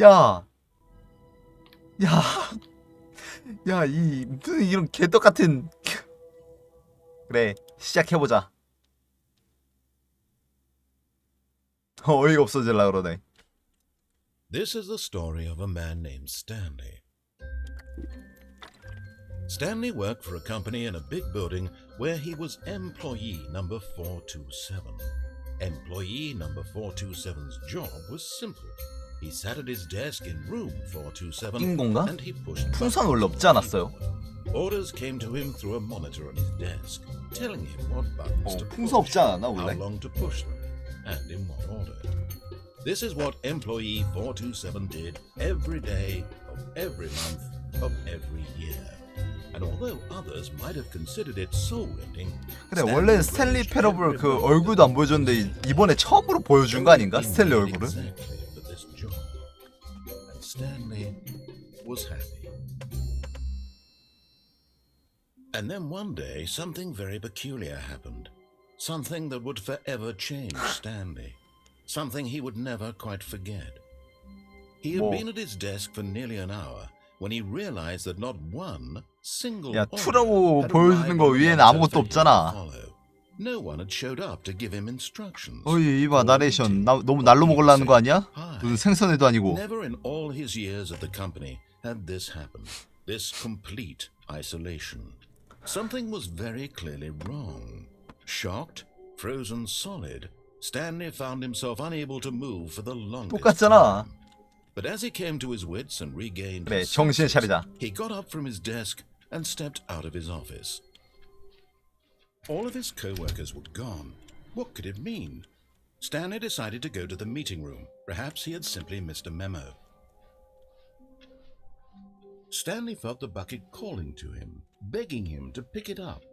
야, 야, 야, 무슨 이런 개떡 같은. 그래, 시작해보자. 어이가 없어질라 그러네. This is the story of a man named Stanley. Stanley worked for a company in a big building where he was employee number 427. Employee number 427's job was simple. He sat at his desk in room 427 인건가? and he pushed 풍선 원래 없지 않았어요? Orders came to him through a monitor on his desk, telling him what buttons to 풍선 없지 push, 않았나 how 원래? long to push them, and in what order. This is what employee 427 did every day of every month of every year. And although others might have considered it soul-rending, 근데 원래 스탠리 패러블 그 얼굴도 안 보여줬는데 이번에 처음으로 보여준 거 아닌가? 스탠리 얼굴을? Exactly for this job. And Stanley was happy. And then one day, something very peculiar happened. Something that would forever change Stanley. Something he would never quite forget. He had been at his desk for nearly an hour when he realized that not one single 야, order 투라고 had 보여주는 거 arrived 위에는 on 아무것도 the monitor 없잖아. for him to follow. No one had showed up to give him instructions. 어이, 이봐, 나레이션. 너무 날로 먹으려는 거 아니야? 무슨 생선회도 아니고. Never in all his years at the company had this happened. This complete isolation. Something was very clearly wrong. Shocked, frozen solid, Stanley found himself unable to move for the longest 똑같잖아. time. But as he came to his wits and regained 그래, his 정신 senses, 차리자. he got up from his desk and stepped out of his office. All of his co-workers were gone. What could it mean? Stanley decided to go to the meeting room. Perhaps he had simply missed a memo. Stanley felt the bucket calling to him, begging him to pick it up.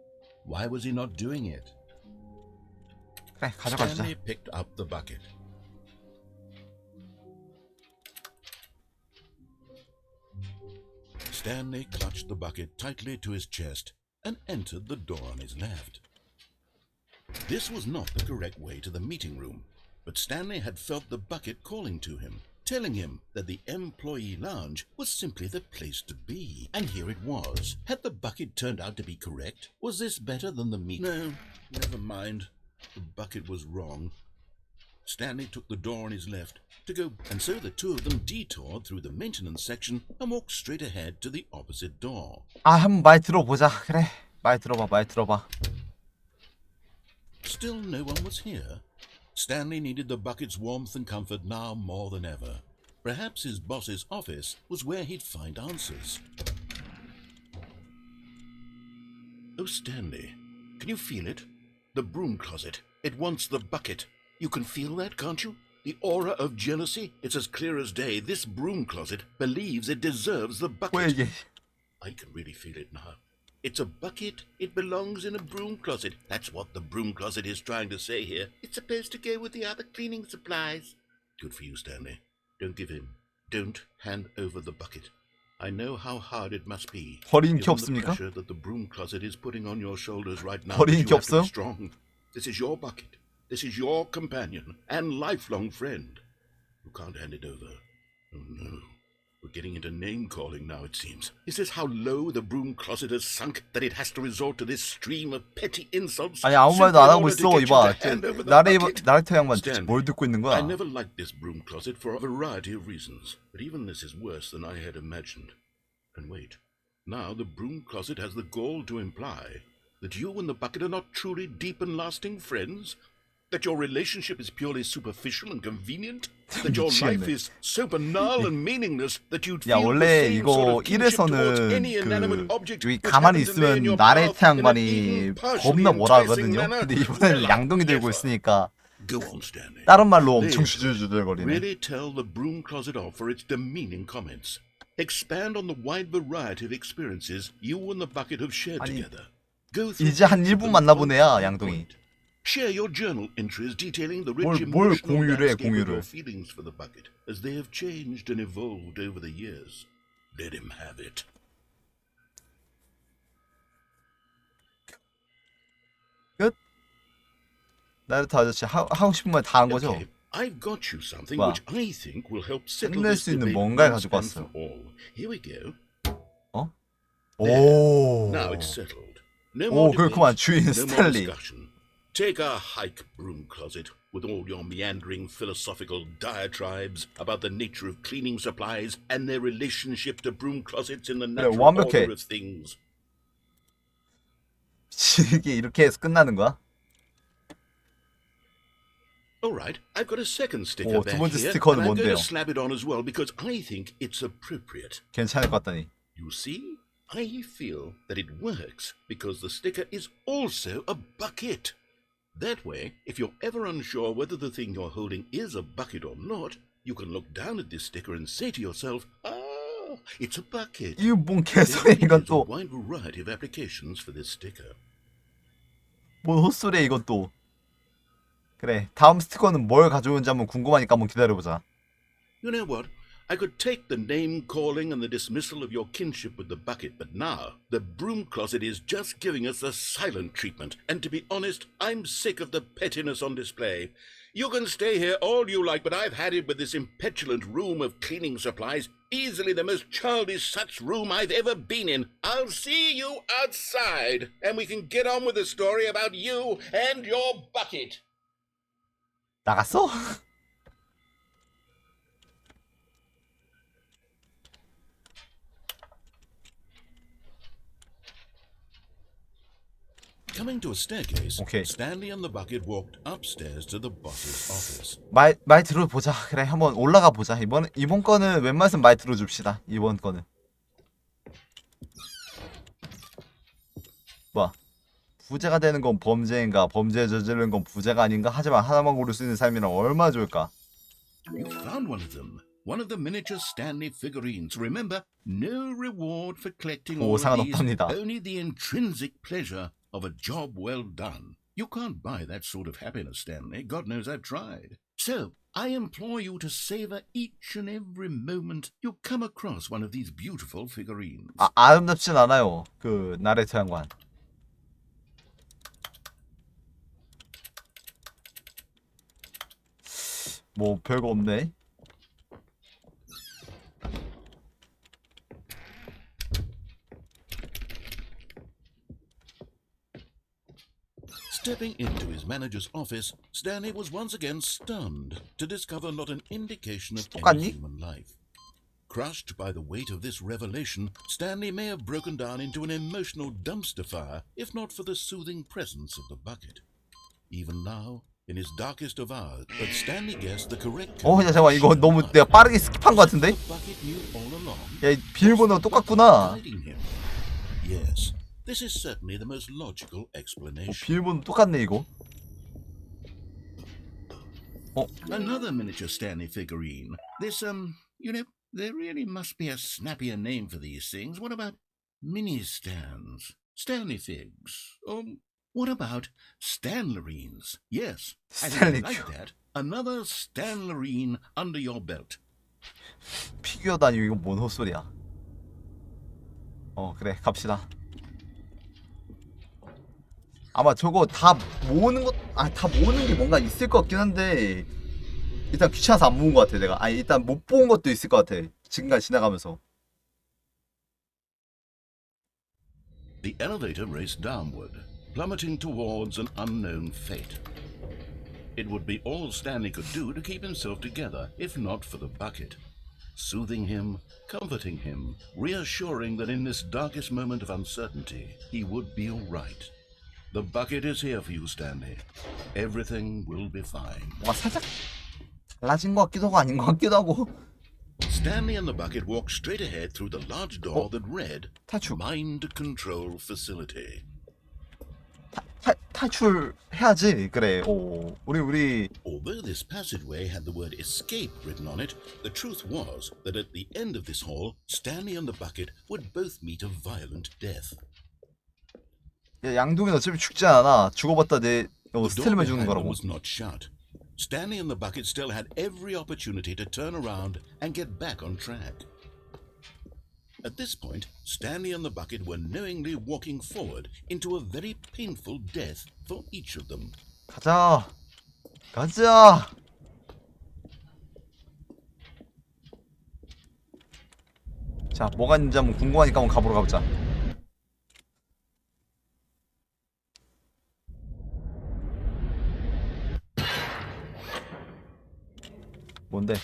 Why was he not doing it? 그래, 가져가 주자. Stanley picked up the bucket. Stanley clutched the bucket tightly to his chest and entered the door on his left. This was not the correct way to the meeting room, but Stanley had felt the bucket calling to him, telling him that the employee lounge was simply the place to be. And here it was. Had the bucket turned out to be correct? Was this better than the meet? No, never mind. The bucket was wrong. Stanley took the door on his left to go, and so the two of them detoured through the maintenance section and walked straight ahead to the opposite door. 아, 한번 말 들어보자. 그래, 말 들어봐. Still no one was here. Stanley needed the bucket's warmth and comfort now more than ever. Perhaps his boss's office was where he'd find answers. Oh, Stanley, can you feel it? The broom closet. It wants the bucket. You can feel that, can't you? The aura of jealousy. It's as clear as day. This broom closet believes it deserves the bucket. 왜 이게? I can really feel it now. It's a bucket. It belongs in a broom closet. That's what the broom closet is trying to say here. It's supposed to go with the other cleaning supplies. Good for you, Stanley. Don't give in. Don't hand over the bucket. I know how hard it must be. 버린 게 Given the 없습니까? pressure that the broom closet is putting on your shoulders right now. 버린 You 게 have to be 없어요? strong. This is your bucket. This is your companion and lifelong friend. You can't hand it over. Oh no. We're getting into name-calling now, it seems. Is this how low the broom closet has sunk that it has to resort to this stream of petty insults? 아니, 아무 말도 안 하고 있어. 이봐. 나레이터 양반 뭘 듣고 있는 I 거야? never liked this broom closet for a variety of reasons, but even this is worse than I had imagined. And wait, now the broom closet has the gall to imply that you and the bucket are not truly deep and lasting friends? That your relationship is purely superficial and convenient? That your life is so banal and meaningless that you'd 야, feel the 원래 same 이거 sort of kinship towards any 1에서는 inanimate object 여기 which 가만히 happens to lay in 있으면 your 나레이터 path in an 양반이 even partially 겁나 뭐라 enticing 하거든요. manner? 근데 이번에는 Well, 양동이 들고 never. 있으니까 Go on, Stanley. 다른 말로 엄청 Please, 주저주저거리네. really tell the broom closet off for its demeaning comments. Expand on the wide variety of experiences you and the bucket have shared 아니, together. Go through 이제 한 1분 만나보네야, point 양동이. Share your journal entries detailing the rich 뭘 emotional 공유를 해, landscape of your 공유를. feelings for the bucket as they have changed and evolved over the years. Let him have it. 끝? 나레이터 아저씨 하고 싶은 말 다 한 거죠? Okay, I've got you something 와. which I think will help settle 끝낼 this 수 있는 debate 뭔가를 once 가지고 and for 왔어. all. Here we go. 어? There. Now 오. it's settled. No more 오, 그렇구만. debate, 주인 no more 스탠리. discussion. Take our hike, broom closet, with all your meandering philosophical diatribes about the nature of cleaning supplies and their relationship to broom closets in the natural 완벽해. order of things. 이게 이렇게 해서 끝나는 거야? All right, I've got a second sticker 오, 두 back 번째 here, 스티커는 and I'm going 뭔데요? to slap it on as well because I think it's appropriate. 괜찮을 것 같다니. You see, I feel that it works because the sticker is also a bucket. That way, if you're ever unsure whether the thing you're holding is a bucket or not, you can look down at this sticker and say to yourself, "Ah, it's a bucket." 이거 뭔 There 개소리야 really 이건 is a 또. wide variety of applications for this sticker. 뭔 헛소리야 이건 또. 그래, 다음 스티커는 뭘 가져오는지 한번 궁금하니까 한번 기다려보자. You know what? I could take the name-calling and the dismissal of your kinship with the bucket, but now the broom closet is just giving us the silent treatment. And to be honest, I'm sick of the pettiness on display. You can stay here all you like, but I've had it with this impetulant room of cleaning supplies. Easily the most childish such room I've ever been in. I'll see you outside, and we can get on with the story about you and your bucket. 나갔어? Coming to a staircase, Okay. Stanley and the bucket walked upstairs to the boss's office. 말 들어보자. 그래, 한번 올라가 보자. 이번 거는 웬만해서 말 들어줍시다. 이번 거는. 뭐야? 부자가 되는 건 범죄인가? 범죄 저지르는 건 부자가 아닌가? 하지만 하나만 고를 수 있는 삶이란 얼마나 좋을까? You found one of them. One of the miniature Stanley figurines. Remember, no reward for collecting all 보상은 of these, 없답니다. only the intrinsic pleasure of a job well done. You can't buy that sort of happiness, Stanley. God knows I've tried. So, I implore you to savor each and every moment you come across one of these beautiful figurines. 아름답진 않아요. 그 나레트 양관. 뭐 별거 없네. Stepping into his manager's office, Stanley was once again stunned to discover not an indication of any 똑같니? human life. Crushed by the weight of this revelation, Stanley may have broken down into an emotional dumpster fire if not for the soothing presence of the bucket. Even now, in his darkest of hours, but Stanley guessed the correct. 야 잠깐만 이거 너무 내가 빠르게 스킵한 것 같은데? The bucket knew all along. 야 이 비밀번호가 똑같구나. Guiding him. Yes, this is certainly the most logical explanation. 비밀번호 똑같네 이거. Another miniature Stanley figurine. This, you know, there really must be a snappier name for these things. What about mini stands? Stanley figs? Or what about Stanlerines? Yes, I think I like that. Another Stanlerine under your belt. 피규어도 아니고 이건 뭔 헛소리야. 그래 갑시다. 아마 저거 다 모으는 다 모으는 게 뭔가 있을 것 같긴 한데 일단 귀찮아서 안 모은 것 같아 내가. 일단 못 본 것도 있을 것 같아 지금까지 지나가면서. The elevator raced downward, plummeting towards an unknown fate. It would be all Stanley could do to keep himself together, if not for the bucket. Soothing him, comforting him, reassuring that in this darkest moment of uncertainty, he would be all right. The bucket is here for you, Stanley. Everything will be fine. 뭔가 살짝 달라진 것 같기도 하고 아닌 것 같기도 하고. Stanley and the bucket walked straight ahead through the large door that read 탈출. Mind Control Facility. 탈출해야지. 그래. 우리 Although this passageway had the word escape written on it, the truth was that at the end of this hall, Stanley and the bucket would both meet a violent death. 야, 양동이는 어차피 죽지 않아. 죽어봤다 내 The door 스텔만 죽는 behind them 거라고. was not shut. Stanley and the bucket still had every opportunity to turn around and get back on track. At this point, Stanley and the bucket were knowingly walking forward into a very painful death for each of them. 가자. 자, 뭐가 있는지 한번 궁금하니까 한번 가보러 가보자. 뭔데?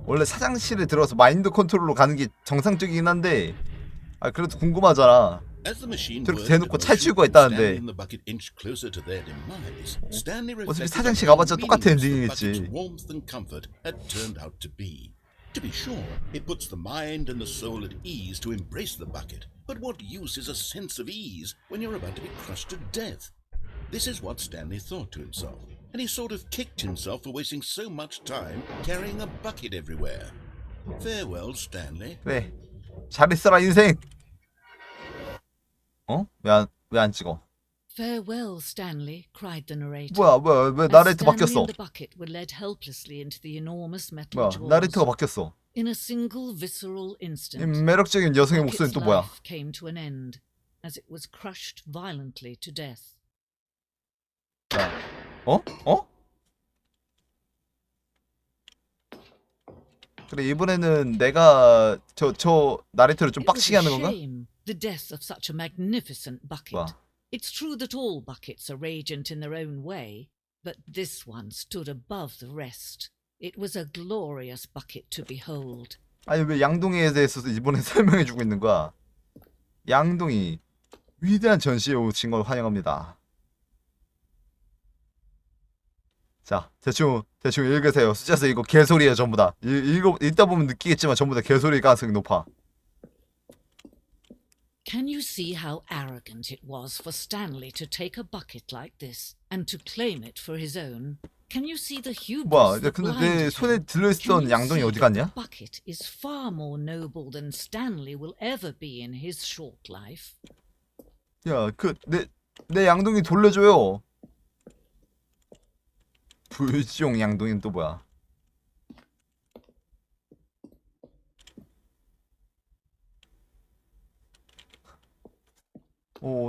원래 사장실에 들어가서 마인드 컨트롤로 가는 게 정상적이긴 한데, 아 그래도 궁금하잖아. 저렇게 대놓고 찰취구가 있다는데. 어차피 사장실 가봤자 똑같은 엔딩이겠지. To be sure, it puts the mind and the soul at ease to embrace the bucket. But what use is a sense of ease when you're about to be crushed to death? This is what Stanley thought to himself, and he sort of kicked himself for wasting so much time carrying a bucket everywhere. Farewell, Stanley. 그래, 잘 있어라 인생. 어? 왜 안 찍어? Farewell, Stanley, cried the narrator. 뭐야, 왜 나레이터 바뀌었어? The bucket were led helplessly into the enormous metal 뭐야, jaws. 나레이터가 바뀌었어. In a single visceral instant, 매력적인 여성의 목소리는 또 뭐야? life came to an end as it was crushed violently to death. 자, 어? 그래, 이번에는 내가 저 나레이터를 좀 빡치게 하는 건가? The death of such a magnificent bucket. 뭐야? It's true that all buckets are radiant in their own way, but this one stood above the rest. It was a glorious bucket to behold. 아니 왜 양동이에 대해서 이번에 설명해주고 있는 거야? 양동이 위대한 전시에 오신 걸 환영합니다. 자, 대충 읽으세요. 숫자에서 이거 개소리예요 전부 다. 읽다 보면 느끼겠지만 전부 다 개소리일 가능성이 높아. Can you see how arrogant it was for Stanley to take a bucket like this and to claim it for his own? Can you see the hubris 뭐야? that 근데 내 blinded 손에 him? 들려있던 양동이 어디 갔냐? The bucket is far more noble than Stanley will ever be in his short life. 야, 내 양동이 돌려줘요. 불지용 양동이는 또 뭐야?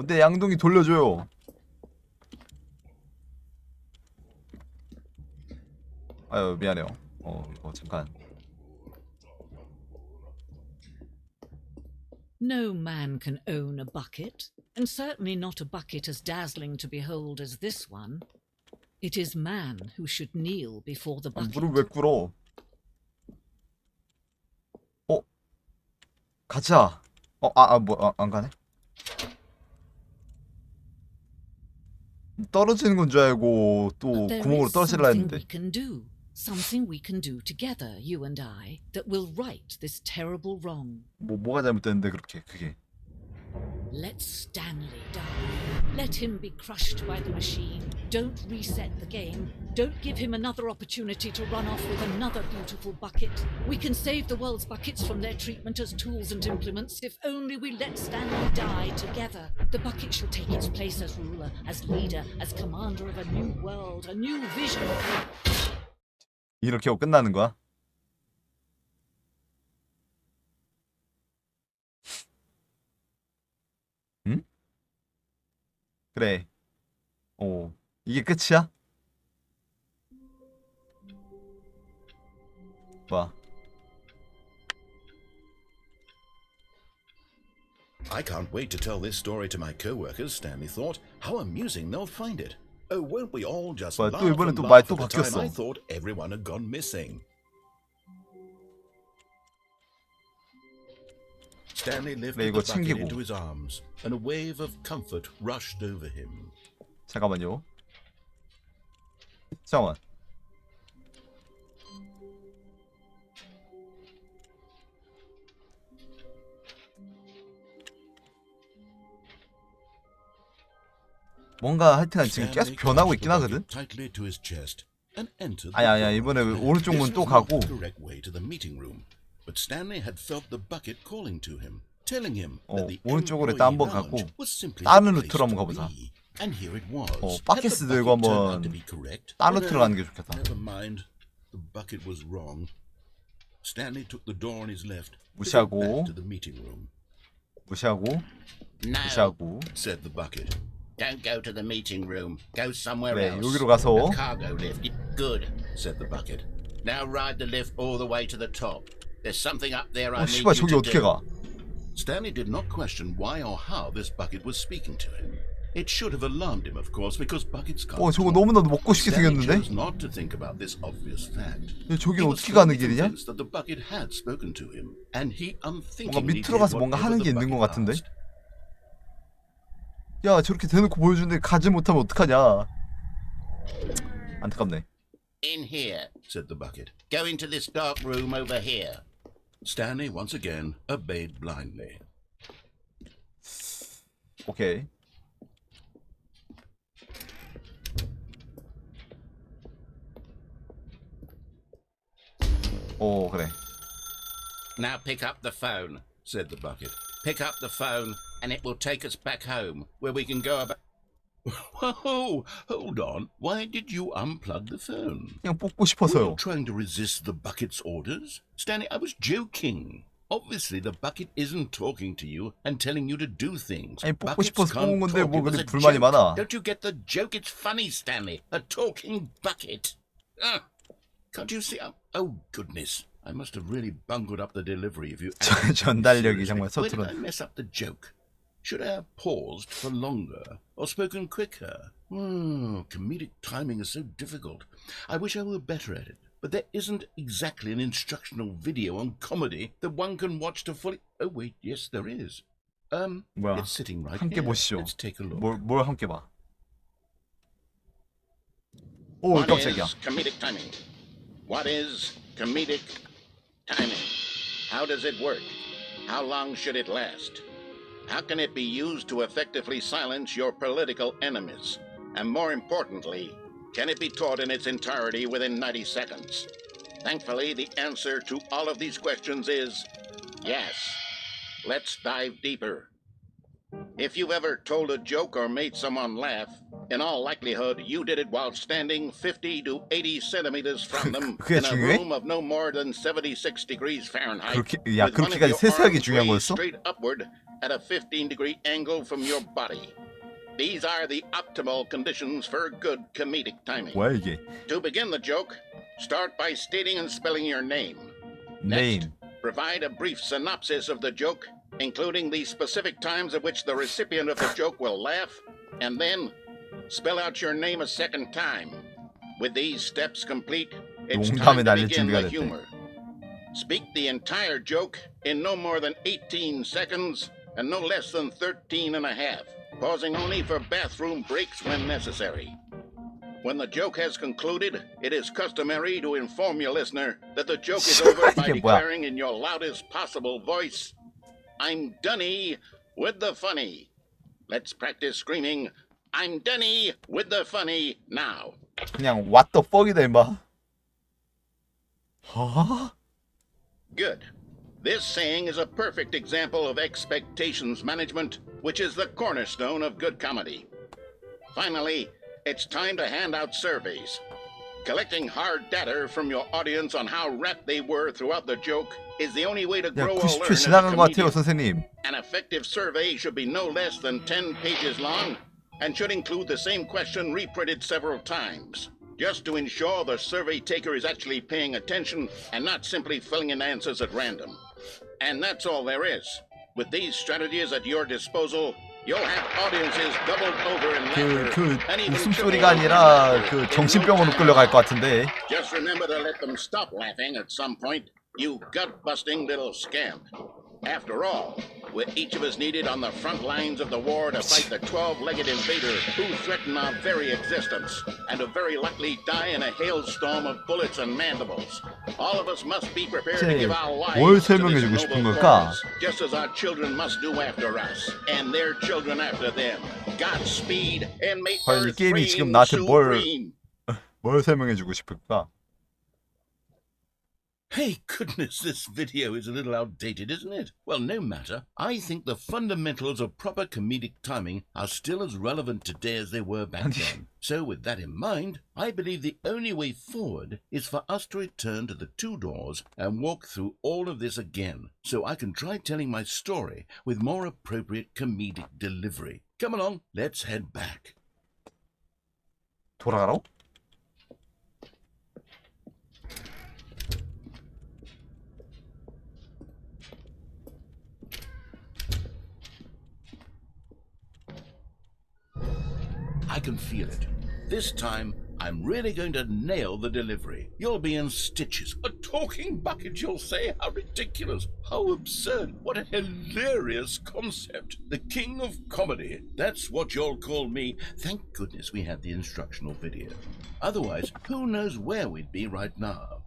내 양동이 돌려줘요. 아유, 미안해요. 이거 잠깐. No man can own a bucket, and certainly not a bucket as dazzling to behold as this one. It is man who should kneel before the bucket. 무릎 왜 꿇어? 가자. 안 가네? 떨어지는 건 줄 알고 또 구멍으로 떨어지려 했는데. Something we can do together, you and I, that will right this terrible wrong. 뭐가 잘못됐는데 그게. Let Stanley die. Let him be crushed by the machine. Don't reset the game. Don't give him another opportunity to run off with another beautiful bucket. We can save the world's buckets from their treatment as tools and implements if only we let Stanley die together. The bucket shall take its place as ruler, as leader, as commander of a new world, a new vision. 이렇게 하고 끝나는 거야? 응? 그래. 이게 끝이야? 봐. I can't wait to tell this story to my co-workers, Stanley thought. How amusing they'll find it. Oh, won't we all just laugh 또 이번엔 and 또 laugh 말 또 at the time 바뀌었어. I thought everyone had gone missing. Stanley lifted the bucket into his arms, and a wave of comfort rushed over him. 잠깐만. 뭔가 하여튼 지금 계속 변하고 있긴 하거든? 아니야 이번에 오른쪽 문 또 가고 오른쪽으로 일단 한번 가고 다른 루트로 한번 가보자. 바켓스 들고 한번 다른 루트로 가는 게 좋겠다. 무시하고 said the bucket. Don't go to the meeting room. Go somewhere 그래, else. 여기로 가서 A cargo lift. Good, said the bucket. Now ride the lift all the way to the top. There's something up there I need 씨발 you 저기 to 어떻게 do. 가? Stanley did not question why or how this bucket was speaking to him. It should have alarmed him, of course, because buckets can't 저거 talk. 너무나도 먹고 싶게 Stanley 생겼는데? chose not to think about this obvious fact. 저긴 He was 어떻게 가는 firmly 길이냐? convinced that the bucket had spoken to him, and he 뭔가 unthinkingly 밑으로 did 가서 뭔가 whatever 하는 게 the 있는 것 bucket 같은데? asked. 야 저렇게 대놓고 보여주는데 가지 못하면 어떡하냐? 안타깝네. In here, said the bucket. Go into this dark room over here. Stanley once again obeyed blindly. 오케이. 오 그래. Now pick up the phone, said the bucket. Pick up the phone, and it will take us back home, where we can go about... Whoa, hold on. Why did you unplug the phone? 그냥 뽑고 Were 싶어서요. you trying to resist the bucket's orders? Stanley, I was joking. Obviously, the bucket isn't talking to you and telling you to do things. 아니 뽑고 Buckets 싶어서 can't 뽑은 건데 talk. 뭐 It was 근데 a 불만이 joke. 많아. Don't you get the joke? It's funny, Stanley. A talking bucket. Can't you see? Oh, goodness. I must have really bungled up the delivery if you... 전달력이 정말 Where did I 서투른. mess up the joke? Should I have paused for longer or spoken quicker? Comedic timing is so difficult. I wish I were better at it. But there isn't exactly an instructional video on comedy that one can watch to fully... Oh, wait, yes, there is. 뭐야? It's sitting right 함께 here. 보시죠. Let's take a look. 뭘 함께 봐? 오 What 깜짝이야. is comedic timing? What is comedic timing? How does it work? How long should it last? How can it be used to effectively silence your political enemies? And more importantly, can it be taught in its entirety within 90 seconds? Thankfully, the answer to all of these questions is yes. Let's dive deeper. If you've ever told a joke or made someone laugh, in all likelihood, you did it while standing 50 to 80 centimeters from them 그게 in a 중요해? room of no more than 76 degrees Fahrenheit. 야 with one of 그렇게까지 your 세세하게 arms 중요한 raised 거였어? straight upward at a 15-degree angle from your body. These are the optimal conditions for good comedic timing. 뭐야 이게? To begin the joke, start by stating and spelling your name. Name. Provide a brief synopsis of the joke, including the specific times at which the recipient of the joke will laugh, and then spell out your name a second time. With these steps complete, it's time 농담에 to 날릴 begin 준비가 the 됐대. humor. Speak the entire joke in no more than 18 seconds and no less than 13 and a half, pausing only for bathroom breaks when necessary. When the joke has concluded, it is customary to inform your listener that the joke is over by 이게 뭐야? declaring in your loudest possible voice, I'm Dunny with the funny. Let's practice screaming, I'm Dunny with the funny now. 그냥 what the fuck이다 임마. 하? Good. This saying is a perfect example of expectations management, which is the cornerstone of good comedy. Finally, it's time to hand out surveys. Collecting hard data from your audience on how rapt they were throughout the joke is the only way to 야 grow or 90초 learn as a 지나간 것 같아요 comedian. 선생님. An effective survey should be no less than 10 pages long and should include the same question reprinted several times, just to ensure the survey taker is actually paying attention and not simply filling in answers at random. And that's all there is. With these strategies at your disposal, you'll have audiences doubled over in laughter and even 웃음소리가 아니라 그 정신병원으로 끌려갈 것 같은데. Just remember to let them stop laughing at some point, you gut-busting little scamp. After all, we're each of us needed on the front lines of the war to fight the 12-legged invader who threaten our very existence, and who very likely die in a hailstorm of bullets and mandibles. All of us must be prepared to give our 뭘 lives to 설명해주고 this 싶은 noble 걸까? cause, just as our children must do after us, and their children after them. Godspeed, and may 과연 이 Earth 게임이 reign 지금 나한테 supreme. 뭘 설명해주고 싶을까? Hey, goodness, this video is a little outdated, isn't it? Well, no matter. I think the fundamentals of proper comedic timing are still as relevant today as they were back then. So with that in mind, I believe the only way forward is for us to return to the two doors and walk through all of this again, so I can try telling my story with more appropriate comedic delivery. Come along, let's head back. 돌아가라고? I can feel it. This time, I'm really going to nail the delivery. You'll be in stitches. A talking bucket, you'll say? How ridiculous. How absurd. What a hilarious concept. The king of comedy. That's what you'll call me. Thank goodness we had the instructional video. Otherwise, who knows where we'd be right now.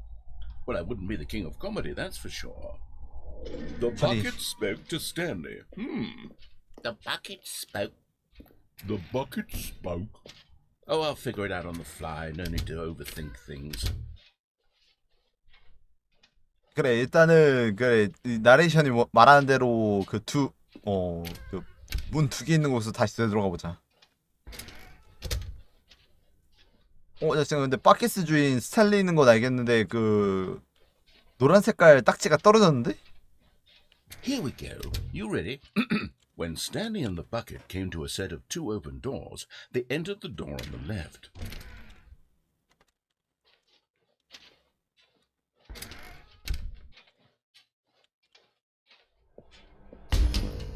Well, I wouldn't be the king of comedy, that's for sure. The bucket spoke to Stanley. The bucket spoke. The bucket spoke. Oh, I'll figure it out on the fly. No need to overthink things. 그래 일단은 그래 나레이션이 말하는 대로 그 문 두 개 있는 곳으로 다시 들어가 보자. 자 지금 근데 바켓스 주인 스탠리 있는 건 알겠는데 그 노란 색깔 딱지가 떨어졌는데? Here we go. You ready? When Stanley and the bucket came to a set of 2 open doors, they entered the door on the left.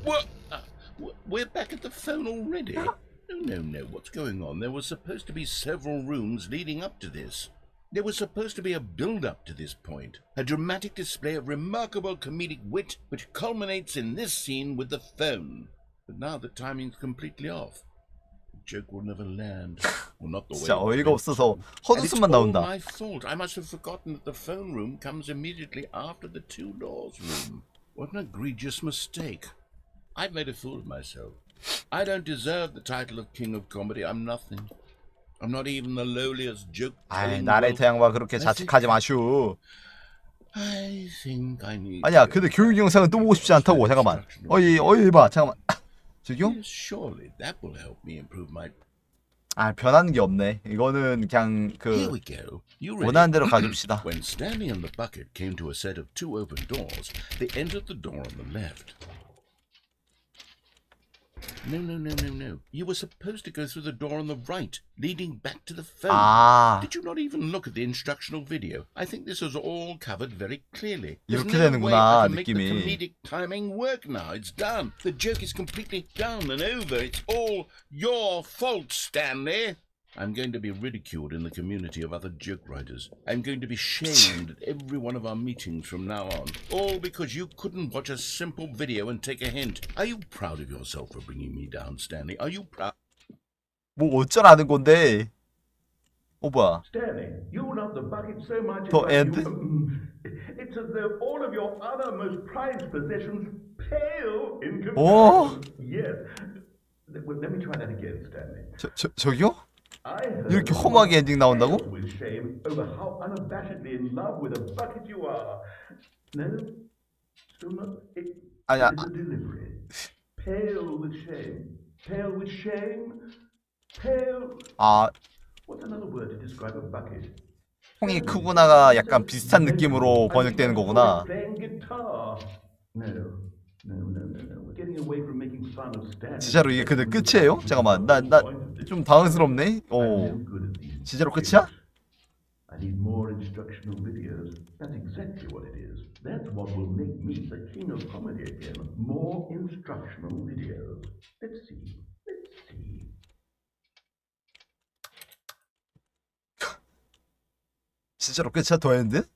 What? We're back at the phone already? No. What's going on? There was supposed to be several rooms leading up to this. There was supposed to be a build-up to this point, a dramatic display of remarkable comedic wit which culminates in this scene with the phone. But now the timing's completely off. The joke will never land. Well, not the way. 진짜 어이가 없어서 And it's 헛웃음만 all 나온다. my fault. I must have forgotten that the phone room comes immediately after the 2 doors room. What an egregious mistake. I've made a fool of myself. I don't deserve the title of King of Comedy. I'm nothing. I'm not even the lowliest joke. 아이 나레이터 양반 그렇게 자책하지 마슈. I think I need. 아니야 근데 교육 영상은 또 보고 싶지 않다고. 잠깐만. 어이 봐 잠깐만. 저기요? Yes, surely that will help me improve my. 아 변하는 게 없네. 이거는 그냥 Here 그 we go. You ready? 원하는 대로 가줍시다. When Stanley and the bucket came to a set of 2 open doors, they entered the door on the left. No. You were supposed to go through the door on the right, leading back to the phone. 아 Did you not even look at the instructional video? I think this is all covered very clearly. 이렇게 There's no way I 되는구나 can make the 느낌이. comedic timing work now. It's done. The joke is completely done and over. It's all your fault, Stanley. I'm going to be ridiculed in the community of other joke writers. I'm going to be shamed at every one of our meetings from now on. All because you couldn't watch a simple video and take a hint. Are you proud of yourself for bringing me down, Stanley? Are you proud? 뭐 어쩌라는 건데? 뭐야? Stanley, you love the bucket so much 더 it's like end? it's as though all of your other most prized possessions pale in 오? comparison. Yes. Well, let me try that again, Stanley. 저기요? I heard 이렇게 험하게 엔딩 나온다고? pale with shame over how unabashedly in love with a bucket you are. No, still not. 아니야. It's a delivery. Pale with shame. Pale with shame. Pale. 아 What's another word to describe a bucket? 통이 크구나가 약간 비슷한 느낌으로 번역되는 거구나. Playing guitar. No. We're getting away from making fun of Stan. 진짜로 이게 근데 끝이에요? 잠깐만 나 좀 당황스럽네. 진짜로 끝이야? I need more instructional videos. That's exactly what it is. That's what will make me the king of comedy again. More instructional videos. Let's see. 진짜로 끝이야 더 엔드?